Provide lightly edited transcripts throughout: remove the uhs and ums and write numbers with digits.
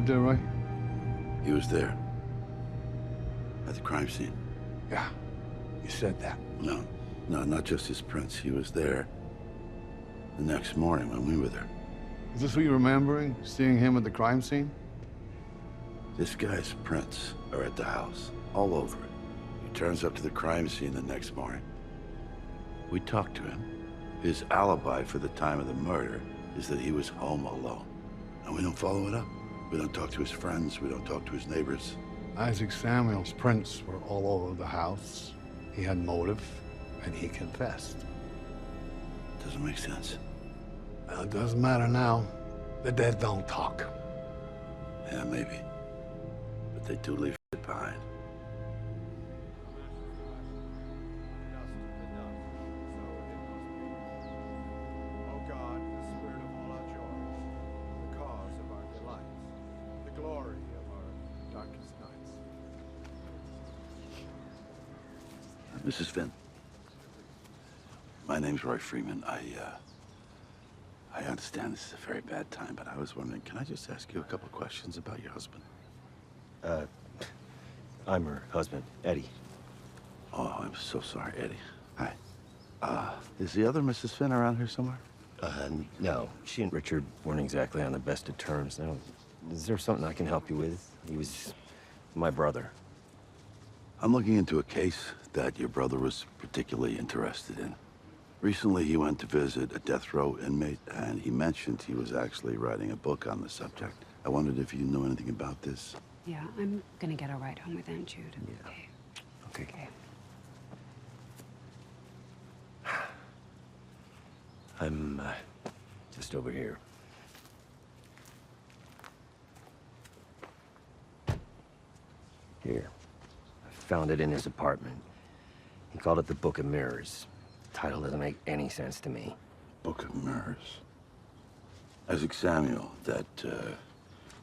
there, right? He was there. At the crime scene. Yeah, you said that. No, not just his prints. He was there the next morning when we were there. Is this what you're remembering? Seeing him at the crime scene? This guy's prints are at the house, all over it. He turns up to the crime scene the next morning. We talked to him. His alibi for the time of the murder is that he was home alone. And we don't follow it up. We don't talk to his friends. We don't talk to his neighbors. Isaac Samuel's prints were all over the house. He had motive, and he confessed. Doesn't make sense. Well, it doesn't matter now. The dead don't talk. Yeah, maybe. But they do leave it behind. Mrs. Finn, my name's Roy Freeman. I understand this is a very bad time, but I was wondering, can I just ask you a couple questions about your husband? I'm her husband, Eddie. Oh, I'm so sorry, Eddie. Hi. Is the other Mrs. Finn around here somewhere? No. She and Richard weren't exactly on the best of terms. Now, is there something I can help you with? He was my brother. I'm looking into a case that your brother was particularly interested in. Recently, he went to visit a death row inmate, and he mentioned he was actually writing a book on the subject. I wondered if you knew anything about this. Yeah, I'm gonna get a ride home with Aunt Jude. Yeah. Okay. I'm, just over here. Here. I found it in his apartment. He called it the Book of Mirrors. The title doesn't make any sense to me. Book of Mirrors. Isaac Samuel, that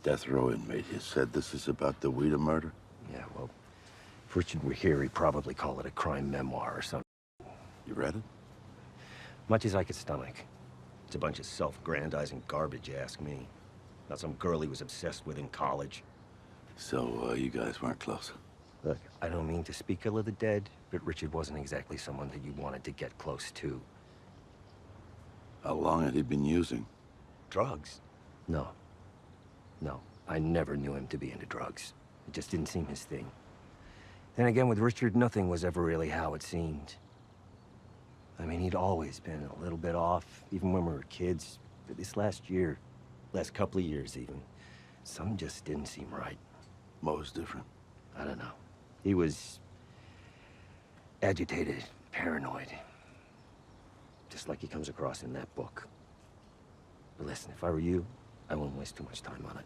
death row inmate, he said this is about the Ouida murder? Yeah, well, if Richard were here, he'd probably call it a crime memoir or something. You read it? Much as I could stomach. It's a bunch of self-grandizing garbage, you ask me. Not some girl he was obsessed with in college. So, you guys weren't close? Look, I don't mean to speak ill of the dead, but Richard wasn't exactly someone that you wanted to get close to. How long had he been using? Drugs? No. I never knew him to be into drugs. It just didn't seem his thing. Then again, with Richard, nothing was ever really how it seemed. I mean, he'd always been a little bit off, even when we were kids. But this last couple of years even, something just didn't seem right. What was different? I don't know. He was agitated, paranoid. Just like he comes across in that book. But listen, if I were you, I wouldn't waste too much time on it.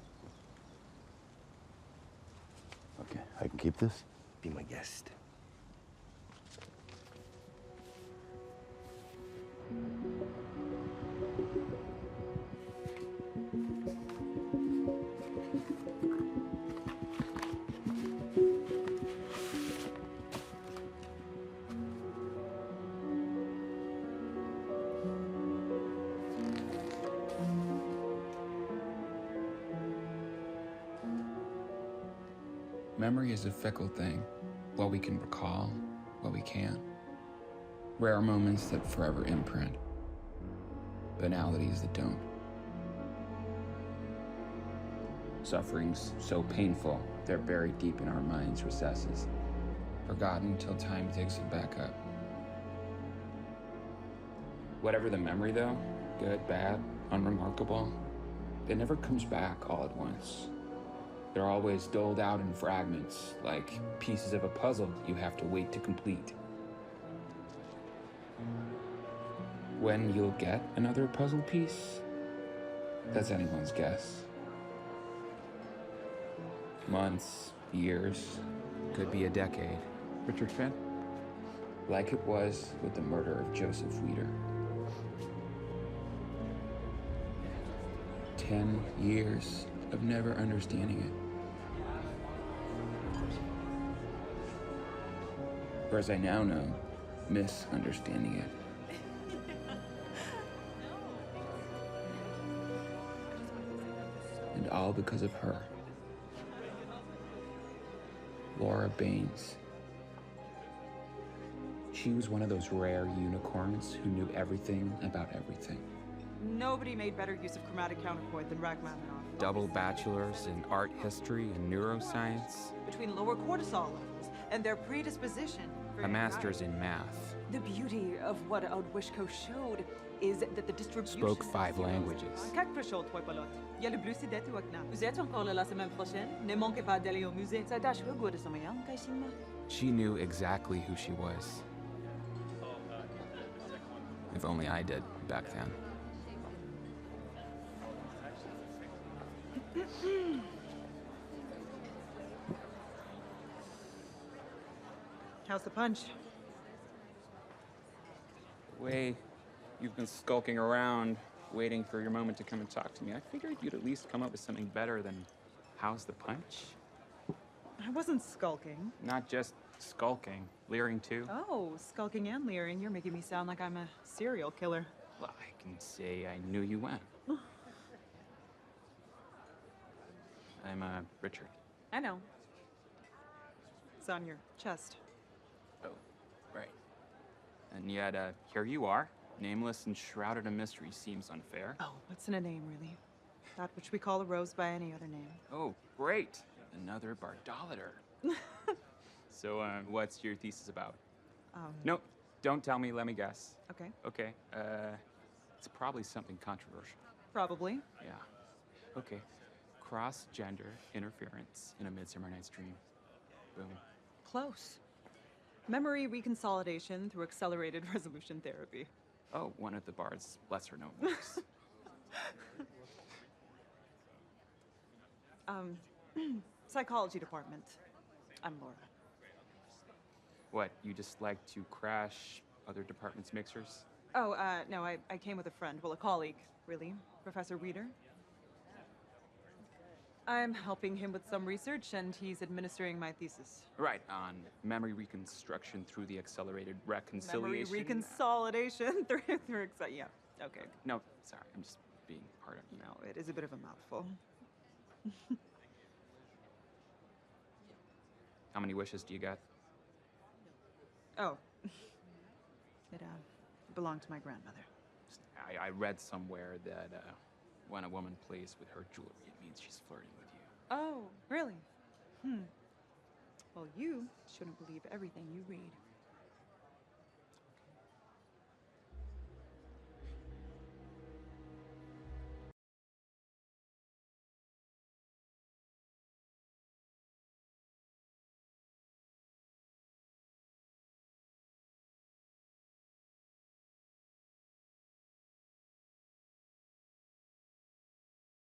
Okay, I can keep this? Be my guest. Memory is a fickle thing. What we can recall, what we can't. Rare moments that forever imprint. Banalities that don't. Sufferings so painful, they're buried deep in our minds' recesses. Forgotten till time digs them back up. Whatever the memory though, good, bad, unremarkable, it never comes back all at once. They're always doled out in fragments, like pieces of a puzzle you have to wait to complete. When you'll get another puzzle piece, that's anyone's guess. Months, years, could be a decade. Richard Finn? Like it was with the murder of Joseph Weider. 10 years of never understanding it. Or as I now know, misunderstanding it. And all because of her. Laura Baines. She was one of those rare unicorns who knew everything about everything. Nobody made better use of chromatic counterpoint than Rachmaninoff. Double bachelors in art history and neuroscience. Between lower cortisol levels and their predisposition for A master's in math. The beauty of what Audwishko showed is that the distribution... Spoke 5 languages. Vous êtes encore là la semaine prochaine? Ne manquez pas d'aller au musée. She knew exactly who she was. If only I did back then. How's the punch? Way you've been skulking around, waiting for your moment to come and talk to me. I figured you'd at least come up with something better than how's the punch? I wasn't skulking. Not just skulking, leering too. Oh, skulking and leering. You're making me sound like I'm a serial killer. Well, I can say I knew you went. I'm, Richard. I know. It's on your chest. Oh, right. And yet, here you are, nameless and shrouded in mystery. Seems unfair. Oh, what's in a name, really? That which we call a rose by any other name. Oh, great. Another Bardolator. So, what's your thesis about? Nope, don't tell me, let me guess. Okay. Okay, it's probably something controversial. Probably. Yeah. Okay. Cross-gender interference in A Midsummer Night's Dream. Boom. Close. Memory reconsolidation through accelerated resolution therapy. Oh, one of the Bard's lesser-known works. Psychology department. I'm Laura. What, you just like to crash other departments' mixers? Oh, no, I came with a friend. Well, a colleague, really. Professor Reeder. I'm helping him with some research, and he's administering my thesis. Right, on memory reconstruction through the accelerated reconciliation. Memory reconsolidation yeah, okay. No, sorry, I'm just being part of you. No, it is a bit of a mouthful. How many wishes do you got? Oh. It, belonged to my grandmother. I read somewhere that when a woman plays with her jewelry, it means she's flirting with you. Oh, really? Well, you shouldn't believe everything you read.